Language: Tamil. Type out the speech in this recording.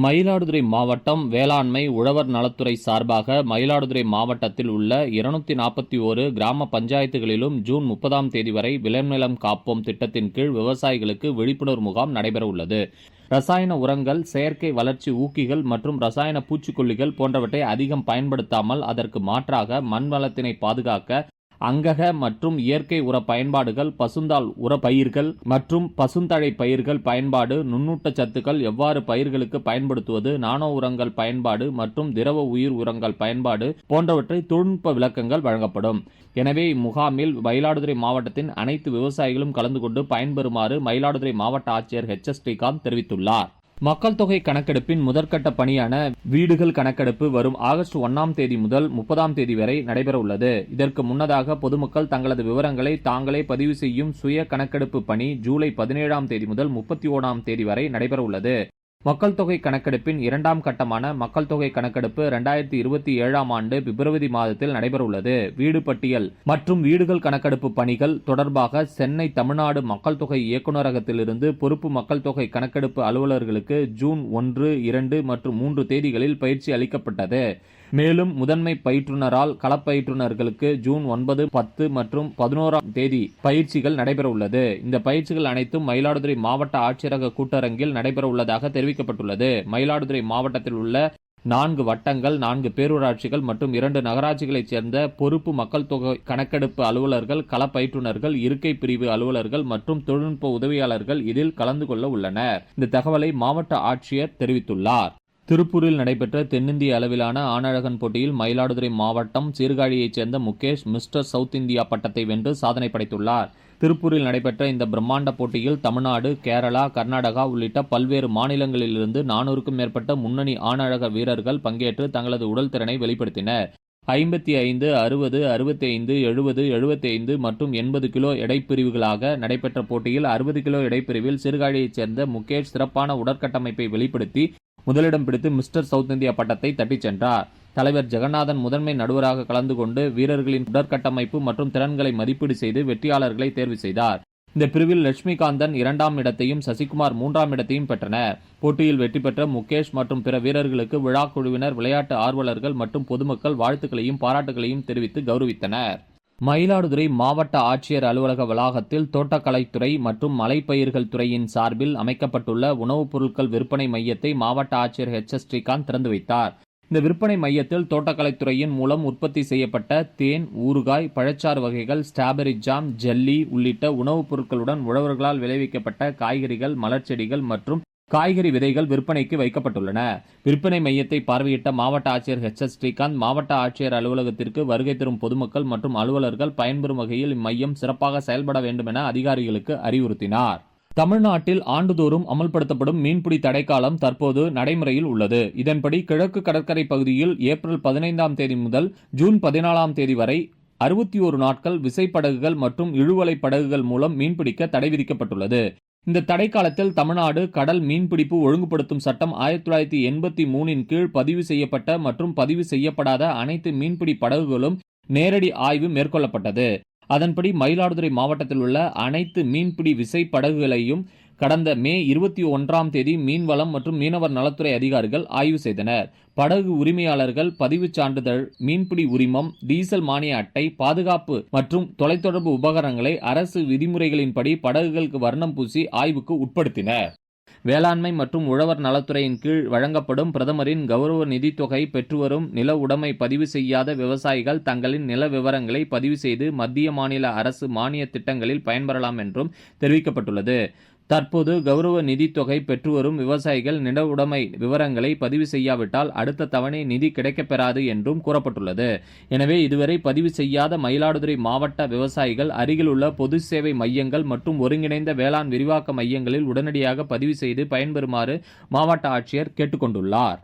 மயிலாடுதுறை மாவட்டம் வேளாண்மை உழவர் நலத்துறை சார்பாக மயிலாடுதுறை மாவட்டத்தில் உள்ள 241 கிராம பஞ்சாயத்துகளிலும் ஜூன் 30ஆம் தேதி வரை விளைநிலம் காப்போம் திட்டத்தின் கீழ் விவசாயிகளுக்கு விழிப்புணர்வு முகாம் நடைபெறவுள்ளது. ரசாயன உரங்கள், செயற்கை வளர்ச்சி ஊக்கிகள் மற்றும் ரசாயன பூச்சிக்கொல்லிகள் போன்றவற்றை அதிகம் பயன்படுத்தாமல் அதற்கு மாற்றாக மண் வளத்தினை பாதுகாக்க அங்கக மற்றும் இயற்கை உர பயன்பாடுகள், பசுந்தாள் உர பயிர்கள் மற்றும் பசுந்தழை பயிர்கள் பயன்பாடு, நுண்ணூட்டச்சத்துக்கள் எவ்வாறு பயிர்களுக்கு பயன்படுத்துவது, நானோ உரங்கள் பயன்பாடு மற்றும் திரவ உயிர் உரங்கள் பயன்பாடு போன்றவற்றை தொழில்நுட்ப விளக்கங்கள் வழங்கப்படும். எனவே இம்முகாமில் மயிலாடுதுறை மாவட்டத்தின் அனைத்து விவசாயிகளும் கலந்து கொண்டு பயன்பெறுமாறு மயிலாடுதுறை மாவட்ட ஆட்சியர் எச்.எஸ். ஸ்ரீகாந்த் தெரிவித்துள்ளார். மக்கள் தொகை கணக்கெடுப்பின் முதற்கட்ட பணியான வீடுகள் கணக்கெடுப்பு வரும் ஆகஸ்ட் 1ஆம் தேதி முதல் 30ஆம் தேதி வரை நடைபெறவுள்ளது. இதற்கு முன்னதாக பொதுமக்கள் தங்களது விவரங்களை தாங்களே பதிவு செய்யும் சுய கணக்கெடுப்பு பணி ஜூலை 17ஆம் தேதி முதல் 31ஆம் தேதி வரை நடைபெறவுள்ளது. மக்கள் தொகை கணக்கெடுப்பின் இரண்டாம் கட்டமான மக்கள் தொகை கணக்கெடுப்பு 2027ஆம் ஆண்டு பிப்ரவரி மாதத்தில் நடைபெறவுள்ளது. வீடு பட்டியல் மற்றும் வீடுகள் கணக்கெடுப்பு பணிகள் தொடர்பாக சென்னை தமிழ்நாடு மக்கள் தொகை இயக்குநரகத்திலிருந்து பொறுப்பு மக்கள் தொகை கணக்கெடுப்பு அலுவலர்களுக்கு ஜூன் 1, 2 மற்றும் 3 தேதிகளில் பயிற்சி அளிக்கப்பட்டது. மேலும் முதன்மை பயிற்றுனரால் களப்பயிற்றுனர்களுக்கு ஜூன் 9, 10 மற்றும் 11ஆம் தேதி பயிற்சிகள் நடைபெறவுள்ளது. இந்த பயிற்சிகள் அனைத்தும் மயிலாடுதுறை மாவட்ட ஆட்சியரக கூட்டரங்கில் நடைபெறவுள்ளதாக தெரிவிக்கப்பட்டுள்ளது. மயிலாடுதுறை மாவட்டத்தில் உள்ள 4 வட்டங்கள், 4 பேரூராட்சிகள் மற்றும் 2 நகராட்சிகளைச் சேர்ந்த பொறுப்பு மக்கள் தொகை கணக்கெடுப்பு அலுவலர்கள், களப்பயிற்றுனர்கள், இருக்கை பிரிவு அலுவலர்கள் மற்றும் தொழில்நுட்ப உதவியாளர்கள் இதில் கலந்து கொள்ள உள்ளனர். இந்த தகவலை மாவட்ட ஆட்சியர் தெரிவித்துள்ளார். திருப்பூரில் நடைபெற்ற தென்னிந்திய அளவிலான ஆணழகன் போட்டியில் மயிலாடுதுறை மாவட்டம் சீர்காழியைச் சேர்ந்த முகேஷ் மிஸ்டர் சவுத் இந்தியா பட்டத்தை வென்று சாதனை படைத்துள்ளார். திருப்பூரில் நடைபெற்ற இந்த பிரம்மாண்ட போட்டியில் தமிழ்நாடு, கேரளா, கர்நாடகா உள்ளிட்ட பல்வேறு மாநிலங்களிலிருந்து 400க்கும் மேற்பட்ட முன்னணி ஆணழக வீரர்கள் பங்கேற்று தங்களது உடல் திறனை வெளிப்படுத்தினர். 55, 60, 65, 70, 75 மற்றும் 80 கிலோ எடைப்பிரிவுகளாக நடைபெற்ற போட்டியில் 60 கிலோ எடைப்பிரிவில் சீர்காழியைச் சேர்ந்த முகேஷ் சிறப்பான உடற்கட்டமைப்பை வெளிப்படுத்தி முதலிடம் பிடித்து மிஸ்டர் சவுத் இந்தியா பட்டத்தை தட்டிச் சென்றார். தலைவர் ஜெகநாதன் முதன்மை நடுவராக கலந்து கொண்டு வீரர்களின் உடற்கட்டமைப்பு மற்றும் திறன்களை மதிப்பீடு செய்து வெற்றியாளர்களை தேர்வு செய்தார். இந்த பிரிவில் லட்சுமிகாந்தன் 2ஆம் இடத்தையும் சசிகுமார் 3ஆம் இடத்தையும் பெற்றனர். போட்டியில் வெற்றி பெற்ற முகேஷ் மற்றும் பிற வீரர்களுக்கு விழா குழுவினர், விளையாட்டு ஆர்வலர்கள் மற்றும் பொதுமக்கள் வாழ்த்துக்களையும் பாராட்டுகளையும் தெரிவித்து கௌரவித்தனர். மயிலாடுதுறை மாவட்ட ஆட்சியர் அலுவலக வளாகத்தில் தோட்டக்கலைத்துறை மற்றும் மலைப்பயிர்கள் துறையின் சார்பில் அமைக்கப்பட்டுள்ள உணவுப் பொருட்கள் விற்பனை மையத்தை மாவட்ட ஆட்சியர் எச்.எஸ். ஸ்ரீகாந்த் திறந்து வைத்தார். இந்த விற்பனை மையத்தில் தோட்டக்கலைத்துறையின் மூலம் உற்பத்தி செய்யப்பட்ட தேன், ஊறுகாய், பழச்சாறு வகைகள், ஸ்ட்ராபெரி ஜாம், ஜெல்லி உள்ளிட்ட உணவுப் பொருட்களுடன் உழவர்களால் விளைவிக்கப்பட்ட காய்கறிகள், மலர்ச்செடிகள் மற்றும் காய்கறி விதைகள் விற்பனைக்கு வைக்கப்பட்டுள்ளன. விற்பனை மையத்தை பார்வையிட்ட மாவட்ட ஆட்சியர் எச்.எஸ். ஸ்ரீகாந்த் மாவட்ட ஆட்சியர் அலுவலகத்திற்கு வருகை தரும் பொதுமக்கள் மற்றும் அலுவலர்கள் பயன்பெறும் வகையில் இம்மையம் சிறப்பாக செயல்பட வேண்டும் என அதிகாரிகளுக்கு அறிவுறுத்தினார். தமிழ்நாட்டில் ஆண்டுதோறும் அமல்படுத்தப்படும் மீன்பிடி தடைக்காலம் தற்போது நடைமுறையில் உள்ளது. இதன்படி கிழக்கு கடற்கரை பகுதியில் ஏப்ரல் 15ஆம் தேதி முதல் ஜூன் 14ஆம் தேதி வரை 61 நாட்கள் விசைப்படகுகள் மற்றும் இழுவலை படகுகள் மூலம் மீன்பிடிக்க தடை விதிக்கப்பட்டுள்ளது. இந்த தடைக்காலத்தில் தமிழ்நாடு கடல் மீன்பிடிப்பு ஒழுங்குபடுத்தும் சட்டம் 1983 கீழ் பதிவு செய்யப்பட்ட மற்றும் பதிவு செய்யப்படாத அனைத்து மீன்பிடி படகுகளும் நேரடி ஆய்வு மேற்கொள்ளப்பட்டது. அதன்படி மயிலாடுதுறை மாவட்டத்தில் உள்ள அனைத்து மீன்பிடி விசை படகுகளையும் கடந்த மே 21ஆம் தேதி மீன்வளம் மற்றும் மீனவர் நலத்துறை அதிகாரிகள் ஆய்வு செய்தனர். படகு உரிமையாளர்கள் பதிவுச் சான்றிதழ், மீன்பிடி உரிமம், டீசல் மானிய அட்டை, பாதுகாப்பு மற்றும் தொலைத்தொடர்பு உபகரணங்களை அரசு விதிமுறைகளின்படி படகுகளுக்கு வர்ணம் பூசி ஆய்வுக்கு உட்படுத்தினர். வேளாண்மை மற்றும் உழவர் நலத்துறையின் கீழ் வழங்கப்படும் பிரதமரின் கௌரவ நிதித் தொகை பெற்று வரும் நில உடைமை பதிவு செய்யாத விவசாயிகள் தங்களின் நில விவரங்களை பதிவு செய்து மத்திய, மாநில அரசு மானிய திட்டங்களில் பயன்பெறலாம் என்றும் தெரிவிக்கப்பட்டுள்ளது. தற்போது கௌரவ நிதித் தொகை பெற்று வரும் விவசாயிகள் நில உடைமை விவரங்களை பதிவு செய்யாவிட்டால் அடுத்த தவணை நிதி கிடைக்கப்பெறாது என்றும் கூறப்பட்டுள்ளது. எனவே இதுவரை பதிவு செய்யாத மயிலாடுதுறை மாவட்ட விவசாயிகள் அருகில் உள்ள பொது சேவை மையங்கள் மற்றும் ஒருங்கிணைந்த வேளாண் விரிவாக்க மையங்களில் உடனடியாக பதிவு செய்து பயன்பெறுமாறு மாவட்ட ஆட்சியர் கேட்டுக்கொண்டுள்ளார்.